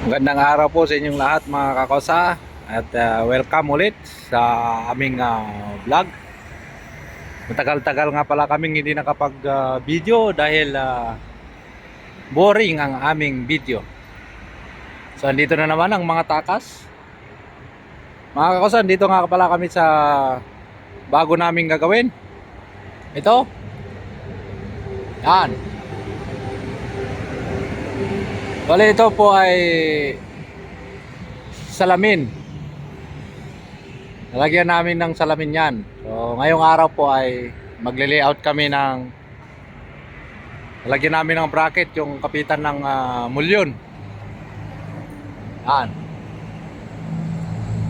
Magandang araw po sa inyong lahat mga kakosa at welcome ulit sa aming vlog. Matagal-tagal nga pala kaming hindi nakapag-video dahil boring ang aming video. So andito na naman ang mga takas. Mga kakosa, dito nga pala kami sa bago naming gagawin. Ito. Yan. Bale, ito po ay salamin. Nalagyan namin ng salamin yan. So ngayong araw po ay magle-layout kami ng nalagyan namin ng bracket yung kapitan ng mulyon. Yan.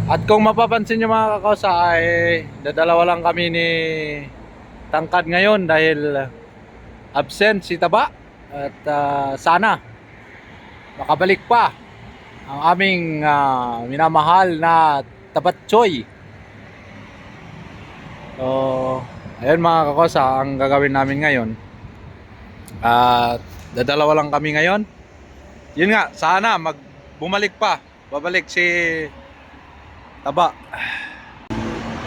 At kung mapapansin nyo mga kakausa ay dadalawa lang kami ni Tangkad ngayon dahil absent si Taba. At sana makabalik pa ang aming minamahal na Tabatchoy. So ayun mga kakosa, ang gagawin namin ngayon at dadalawa lang kami ngayon. Yun nga, sana bumalik pa, babalik si Taba.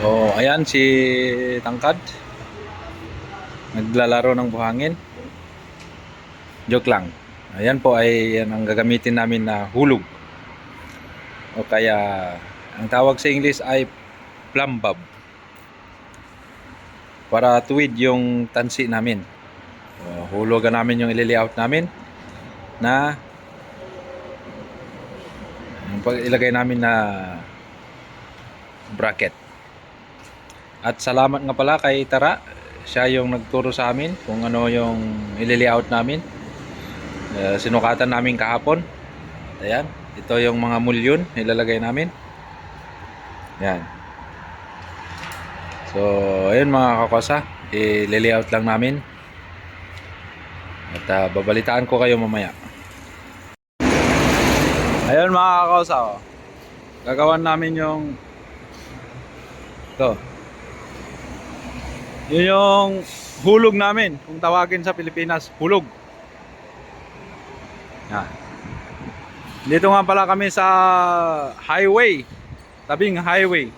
So ayan si Tangkad naglalaro ng buhangin. Joke lang. Ayan po ay yan ang gagamitin namin na hulog. O kaya ang tawag sa English ay plumb bob. Para tuwid yung tansi namin. So, hulugan namin yung i-layout namin na ilagay namin na bracket. At salamat nga pala kay Tara. Siya yung nagturo sa amin kung ano yung i-layout namin. Sinukatan namin kahapon. Ayan, ito yung mga mulyon ilalagay namin. Ayan. So ayun mga kakosa, i-layout lang namin. At babalitaan ko kayo mamaya. Ayun mga kakosa, oh. Gagawan namin yung ito. Yun yung hulog namin, kung tawagin sa Pilipinas, hulog. Yan. Dito nga pala kami sa highway, tabing highway.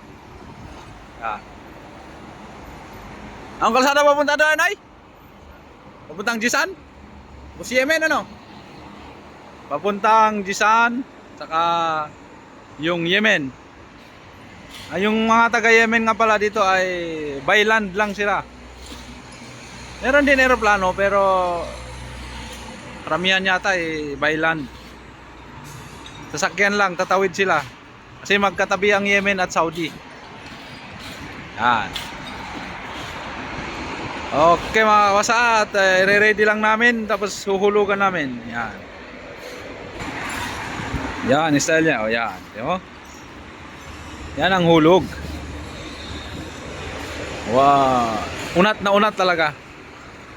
Yan. Ang kalsada papunta doon ay? Papuntang Jisan? O si Yemen ano? Papuntang Jisan, saka yung Yemen. Ay, yung mga taga Yemen nga pala dito ay by land lang sila. Meron din aeroplano pero karamihan yata by land. Sasakyan lang, tatawid sila. Kasi magkatabi ang Yemen at Saudi. Yan. Okay mga kawasa, at re-ready lang namin. Tapos huhulugan namin. Yan. Yan, style niya. O yan. Diba? Yan ang hulog. Wow. Unat na unat talaga.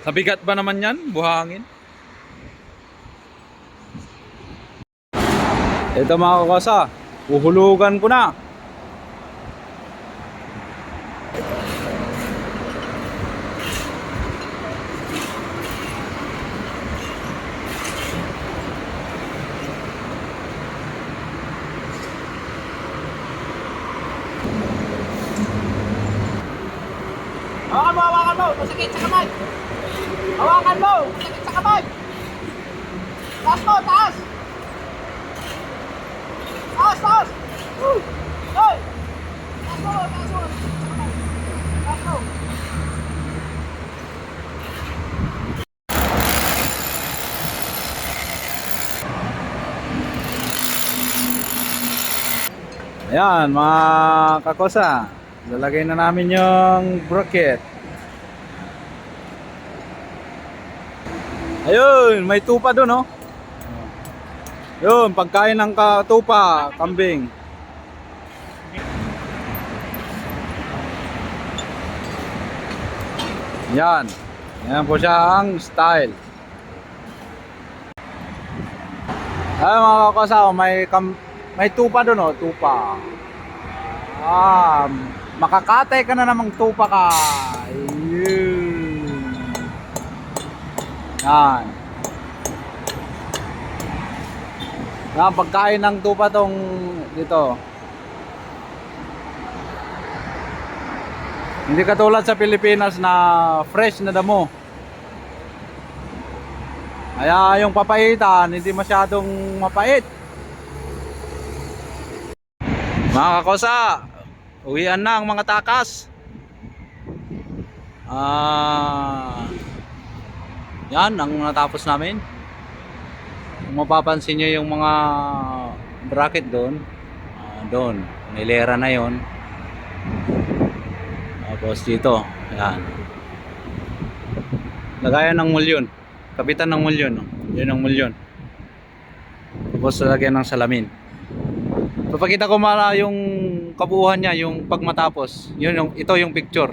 Sa bigat ba naman yan? Buhangin. Ito mga kakasa, uhulugan ko na. Hawakan mo, masakit sa kamay. Hawakan mo, masakit sa kamay. Taas mo, taas. Taas, taas! Hoy! Taas mo! Taas mo! Taas mo! Ayan mga kakosa, lalagay na namin yung bracket. Ayun, may tupa doon, oh. Yun, pagkain ng tupa, kambing. Yan. Yan po siya ang style. Ay mga kakasama, may tupa doon, oh, tupa. Makakatay ka na namang tupa ka. Ayun. Yan. Yan, pagkain ng tupa tong dito. Hindi katulad sa Pilipinas na fresh na damo. Kaya yung papaitan, hindi masyadong mapait. Mga kakosa, uwian na ang mga takas. Yan ang natapos namin. Kung mapapansin nyo yung mga bracket doon, doon, nilera na yon. Tapos dito, yan. Lagayan ng mulyon. Kapitan ng mulyon, no? Yun ang mulyon. Tapos lagyan ng salamin. Papakita ko mara yung kabuuhan niya, yung pagmatapos. Yun yung, ito yung picture.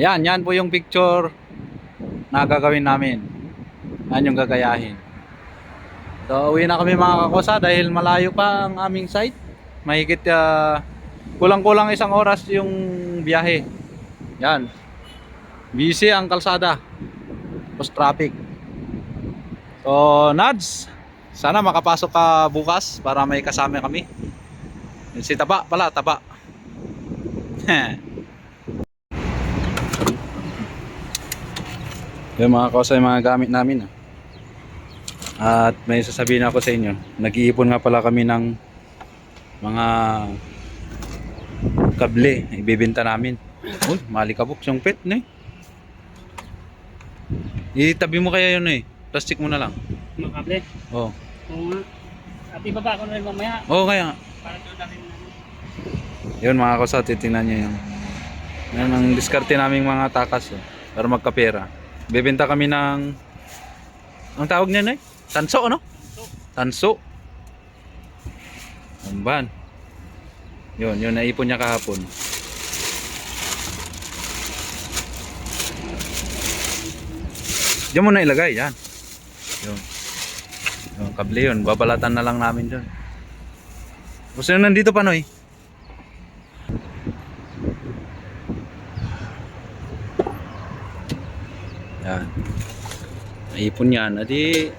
Yan po yung picture na gagawin namin. Yan yung gagayahin. So uwi na kami mga kakosa dahil malayo pa ang aming site. Mahigit kulang-kulang 1 oras yung biyahe. Yan. Busy ang kalsada. Tapos traffic. So Nads, sana makapasok ka bukas para may kasama kami. Si Taba pala, Taba. Yung mga kosa, yung mga gamit namin. At may sasabihin ako sa inyo. Nag-iipon nga pala kami ng mga kable. Ibibenta namin. Uy, malikabok yung pet na eh. Itabi mo kaya yun eh. Plastic mo na lang. Makable? Oo. Oo nga. At ibaba ko na rin mamaya. Oo kaya. Para doon na rin. Yun mga kosa, titingnan nyo yun. Yan ang diskarte naming mga takas para magkapera. Bebenta kami ng ang tawag niya na eh? Tanso ano? Tanso. Amban. Yun naipon niya kahapon. Diyan mo na ilagay yan. Yun. Yung kable yun, babalatan na lang namin doon. Gusto nyo nandito pa Noy? Yan. Naipon yan. Adi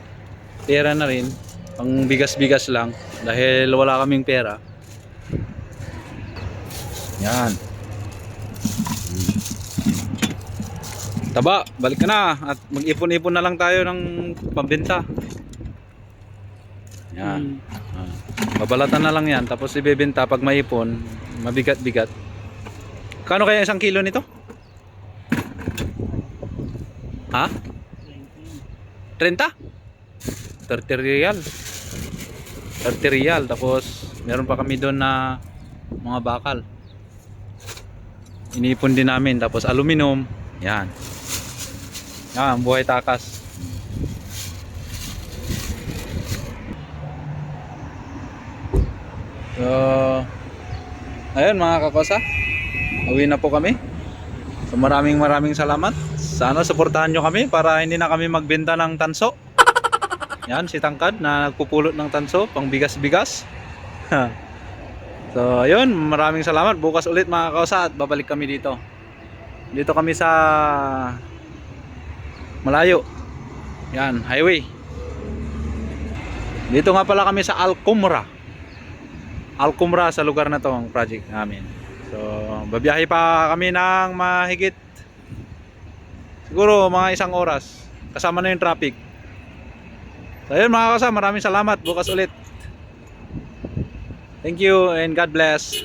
pera na rin. Pang bigas-bigas lang. Dahil wala kaming pera. Yan. Taba, balik ka na. At mag-ipon-ipon na lang tayo ng pambenta. Yan. Babalatan na lang yan. Tapos ibebenta pag maipon. Mabigat-bigat. Kano kaya 1 kilo nito? Ha? 30? 30 real. 30 real. Tapos meron pa kami doon na mga bakal. Inipon din namin. Tapos aluminum. Yan. Yan, buhay takas. So, ayun mga kakosa. Uwi na po kami. So maraming salamat. Sana suportahan nyo kami para hindi na kami magbenta ng tanso. Yan si Tangkad na nagpupulot ng tanso pang bigas-bigas. So ayun, maraming salamat. Bukas ulit mga kausa at babalik kami dito. Dito kami sa malayo. Yan, highway. Dito nga pala kami sa Alcumra. Alcumra sa lugar na to ang project namin. So babiyahe pa kami ng mahigit siguro mga 1 oras. Kasama na yung traffic. So ayun mga kausa, maraming salamat. Bukas ulit. Thank you and God bless.